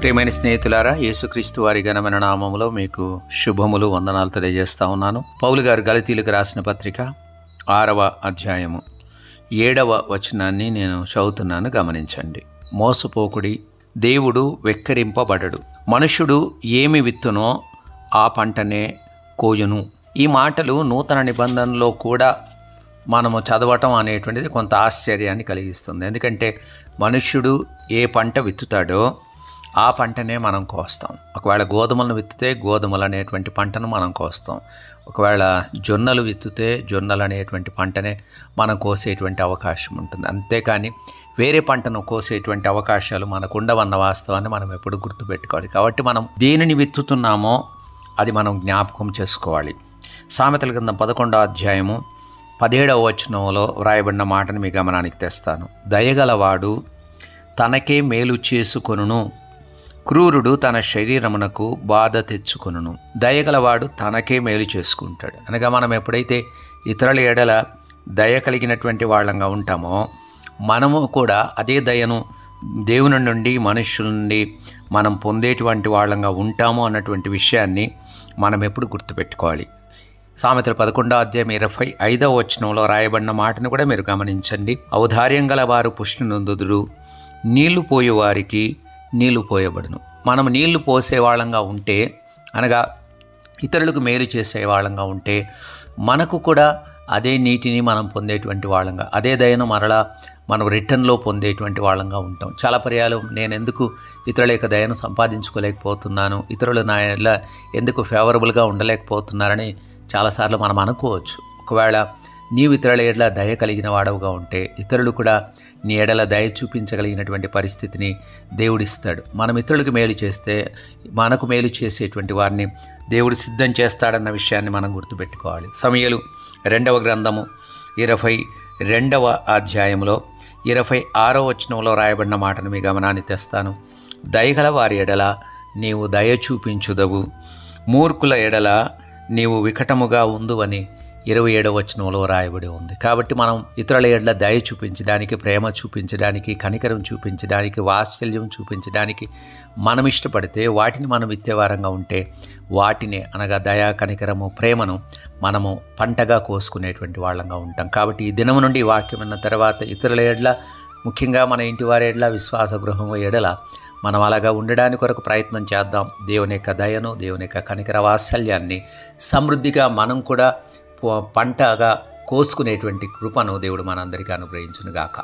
ప్రియమైన స్నేహితులారా, యేసుక్రీస్తు వారి ఘనమైన నామములో మీకు శుభములు, వందనాలు తెలియజేస్తా ఉన్నాను. పౌలు గారు గలతీయులకు రాసిన పత్రిక 6వ అధ్యాయము 7వ వచనాన్ని నేను చదువుతున్నాను, గమనించండి. మోసపోకుడి, దేవుడు వెక్కిరింపబడడు. మనుష్యుడు ఏమి విత్తునో ఆ పంటనే కోయును. ఈ మాటలు నూతన నిబంధనలో కూడా మనము చదవటం అనేటువంటిది కొంత ఆశ్చర్యాన్ని కలిగిస్తుంది. ఎందుకంటే మనుష్యుడు ఏ పంట విత్తుతాడో ఆ పంటనే మనం కోస్తాం. ఒకవేళ గోధుమలను విత్తితే గోధుమలు అనేటువంటి పంటను మనం కోస్తాం. ఒకవేళ జొన్నలు విత్తితే జొన్నలు అనేటువంటి పంటనే మనం కోసేటువంటి అవకాశం ఉంటుంది. అంతేకాని వేరే పంటను కోసేటువంటి అవకాశాలు మనకు ఉండవన్న వాస్తవాన్ని మనం ఎప్పుడు గుర్తుపెట్టుకోవాలి. కాబట్టి మనం దేనిని విత్తుతున్నామో అది మనం జ్ఞాపకం చేసుకోవాలి. సామెతల గ్రంథం 11వ అధ్యాయము 17వ వచనంలో వ్రాయబడిన మాటను మీ గమనానికి తెస్తాను. దయగలవాడు తనకే మేలు చేసుకొనును, క్రూరుడు తన శరీరమునకు బాధ తెచ్చుకొనును. దయగలవాడు తనకే మేలు చేసుకుంటాడు. అనగా మనం ఎప్పుడైతే ఇతరుల ఎడల దయ కలిగినటువంటి వాళ్ళంగా ఉంటామో మనము కూడా అదే దయను దేవుని నుండి, మనుషుల నుండి మనం పొందేటువంటి వాళ్ళంగా ఉంటాము అన్నటువంటి విషయాన్ని మనం ఎప్పుడు గుర్తుపెట్టుకోవాలి. సామెతలు 11వ అధ్యాయం 25వ వచనంలో రాయబడిన మాటను కూడా మీరు గమనించండి. ఔదార్యం గల వారు పుష్టి నొందుదురు, నీళ్లు పోయే వారికి నీళ్లు పోయబడును. మనం నీళ్లు పోసే వాళ్ళంగా ఉంటే, అనగా ఇతరులకు మేలు చేసే వాళ్ళంగా ఉంటే మనకు కూడా అదే నీటిని మనం పొందేటువంటి వాళ్ళంగా, అదే దయను మరలా మనం రిటర్న్లో పొందేటువంటి వాళ్ళంగా ఉంటాం. చాలా పర్యాలు నేను ఎందుకు ఇతరుల యొక్క దయను సంపాదించుకోలేకపోతున్నాను, ఇతరులు నా ఎడల ఎందుకు ఫేవరబుల్గా ఉండలేకపోతున్నారని చాలాసార్లు మనం అనుకోవచ్చు. ఒకవేళ నీవు ఇతరుల ఎడల దయ కలిగిన వాడవుగా ఉంటే ఇతరులు కూడా నీ ఎడల దయ చూపించగలిగినటువంటి పరిస్థితిని దేవుడిస్తాడు. మనం ఇతరులకు మేలు చేస్తే మనకు మేలు చేసేటువంటి వారిని దేవుడు సిద్ధం చేస్తాడన్న విషయాన్ని మనం గుర్తుపెట్టుకోవాలి. సమూయేలు 2వ గ్రంథము 22వ అధ్యాయంలో 26వ వచనంలో రాయబడిన మాటను మీ గమనాన్ని తెస్తాను. దయగల వారి ఎడల నీవు దయ చూపించుదవు, మూర్ఖుల ఎడల నీవు వికటముగా ఉందువని 27వ వచనంలో రాయబడి ఉంది. కాబట్టి మనం ఇతరుల ఎడల దయ చూపించడానికి, ప్రేమ చూపించడానికి, కనికరం చూపించడానికి, వాత్సల్యం చూపించడానికి మనం ఇష్టపడితే, వాటిని మనం విత్తేవారంగా ఉంటే వాటినే, అనగా దయా, కనికరము, ప్రేమను మనము పంటగా కోసుకునేటువంటి వాళ్ళంగా ఉంటాం. కాబట్టి ఈ దినము నుండి వాక్యం విన్న తర్వాత ఇతరుల ఎడల, ముఖ్యంగా మన ఇంటి వారి ఎడల, విశ్వాస గృహం ఎడల మనం అలాగా ఉండడానికి కొరకు ప్రయత్నం చేద్దాం. దేవుని యొక్క దయను, దేవుని యొక్క కనికర వాత్సల్యాన్ని సమృద్ధిగా మనం కూడా పంటగా కోసుకునేటువంటి కృపను దేవుడు మనందరికీ అనుగ్రహించునుగాక.